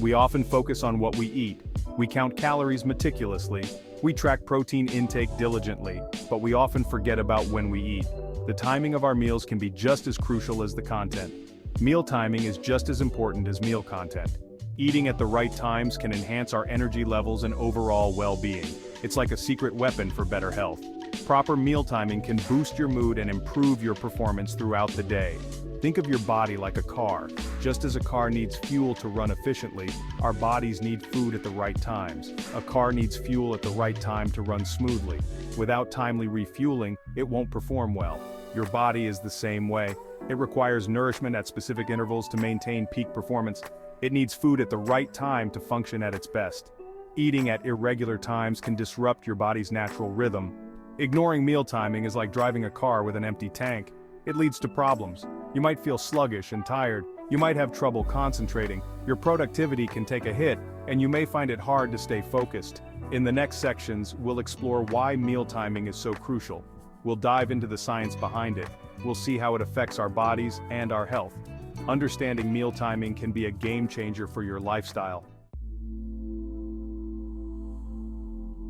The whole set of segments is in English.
We often focus on what we eat. We count calories meticulously. We track protein intake diligently, but we often forget about when we eat. The timing of our meals can be just as crucial as the content. Meal timing is just as important as meal content. Eating at the right times can enhance our energy levels and overall well-being. It's like a secret weapon for better health. Proper meal timing can boost your mood and improve your performance throughout the day. Think of your body like a car. Just as a car needs fuel to run efficiently, our bodies need food at the right times. A car needs fuel at the right time to run smoothly. Without timely refueling, it won't perform well. Your body is the same way. It requires nourishment at specific intervals to maintain peak performance. It needs food at the right time to function at its best. Eating at irregular times can disrupt your body's natural rhythm. Ignoring meal timing is like driving a car with an empty tank. It leads to problems. You might feel sluggish and tired. You might have trouble concentrating. Your productivity can take a hit, and you may find it hard to stay focused. In the next sections, we'll explore why meal timing is so crucial. We'll dive into the science behind it. We'll see how it affects our bodies and our health. Understanding meal timing can be a game changer for your lifestyle.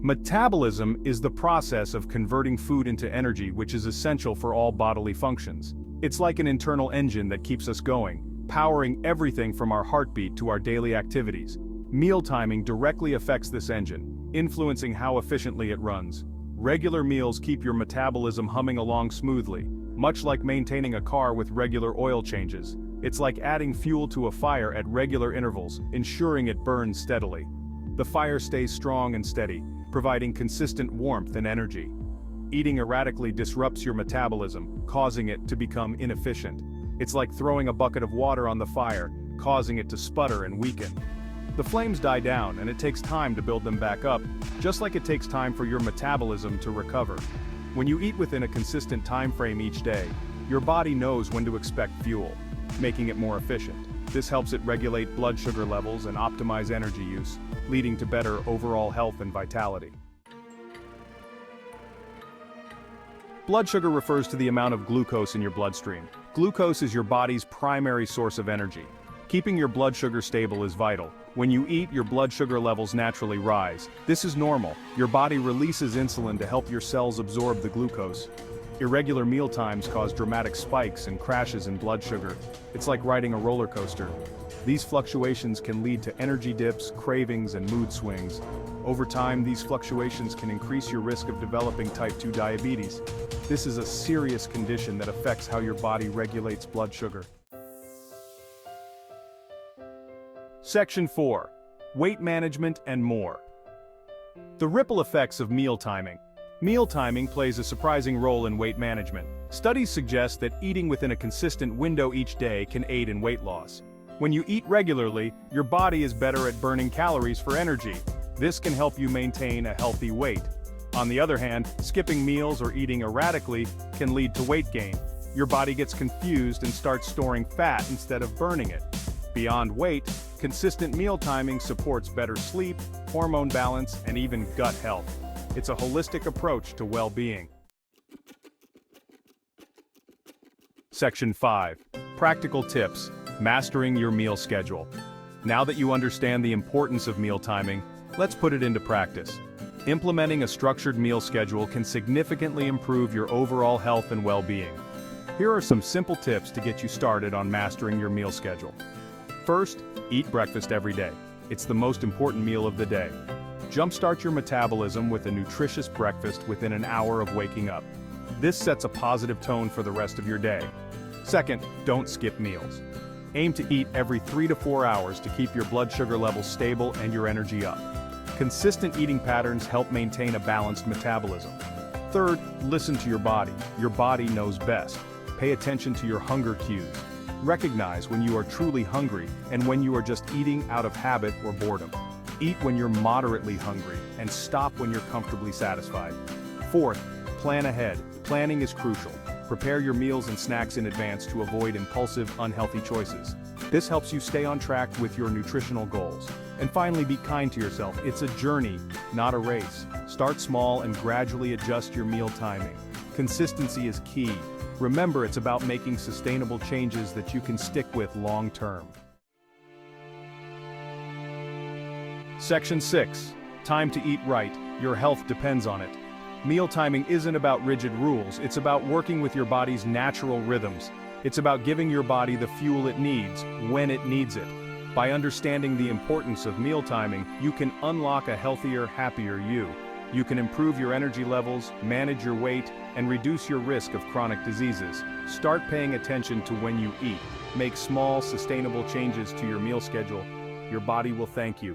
Metabolism is the process of converting food into energy, which is essential for all bodily functions. It's like an internal engine that keeps us going, powering everything from our heartbeat to our daily activities. Meal timing directly affects this engine, influencing how efficiently it runs. Regular meals keep your metabolism humming along smoothly, much like maintaining a car with regular oil changes. It's like adding fuel to a fire at regular intervals, ensuring it burns steadily. The fire stays strong and steady, providing consistent warmth and energy. Eating erratically disrupts your metabolism, causing it to become inefficient. It's like throwing a bucket of water on the fire, causing it to sputter and weaken. The flames die down, and it takes time to build them back up, just like it takes time for your metabolism to recover. When you eat within a consistent time frame each day, your body knows when to expect fuel, making it more efficient. This helps it regulate blood sugar levels and optimize energy use, leading to better overall health and vitality. Blood sugar refers to the amount of glucose in your bloodstream. Glucose is your body's primary source of energy. Keeping your blood sugar stable is vital. When you eat, your blood sugar levels naturally rise. This is normal. Your body releases insulin to help your cells absorb the glucose. Irregular meal times cause dramatic spikes and crashes in blood sugar. It's like riding a roller coaster. These fluctuations can lead to energy dips, cravings, and mood swings. Over time, these fluctuations can increase your risk of developing type 2 diabetes. This is a serious condition that affects how your body regulates blood sugar. Section 4. Weight management and more. The ripple effects of meal timing. Meal timing plays a surprising role in weight management. Studies suggest that eating within a consistent window each day can aid in weight loss. When you eat regularly, your body is better at burning calories for energy. This can help you maintain a healthy weight. On the other hand, skipping meals or eating erratically can lead to weight gain. Your body gets confused and starts storing fat instead of burning it. Beyond weight, consistent meal timing supports better sleep, hormone balance, and even gut health. It's a holistic approach to well-being. Section 5. Practical tips. Mastering your meal schedule. Now that you understand the importance of meal timing, let's put it into practice. Implementing a structured meal schedule can significantly improve your overall health and well-being. Here are some simple tips to get you started on mastering your meal schedule. First, eat breakfast every day. It's the most important meal of the day. Jumpstart your metabolism with a nutritious breakfast within an hour of waking up. This sets a positive tone for the rest of your day. Second, don't skip meals. Aim to eat every 3 to 4 hours to keep your blood sugar levels stable and your energy up. Consistent eating patterns help maintain a balanced metabolism. Third, listen to your body. Your body knows best. Pay attention to your hunger cues. Recognize when you are truly hungry and when you are just eating out of habit or boredom. Eat when you're moderately hungry and stop when you're comfortably satisfied. Fourth, plan ahead. Planning is crucial. Prepare your meals and snacks in advance to avoid impulsive, unhealthy choices. This helps you stay on track with your nutritional goals. And finally, be kind to yourself. It's a journey, not a race. Start small and gradually adjust your meal timing. Consistency is key. Remember, it's about making sustainable changes that you can stick with long term. Section 6. Time to eat right. Your health depends on it. Meal timing isn't about rigid rules, it's about working with your body's natural rhythms. It's about giving your body the fuel it needs, when it needs it. By understanding the importance of meal timing, you can unlock a healthier, happier you. You can improve your energy levels, manage your weight, and reduce your risk of chronic diseases. Start paying attention to when you eat. Make small, sustainable changes to your meal schedule. Your body will thank you.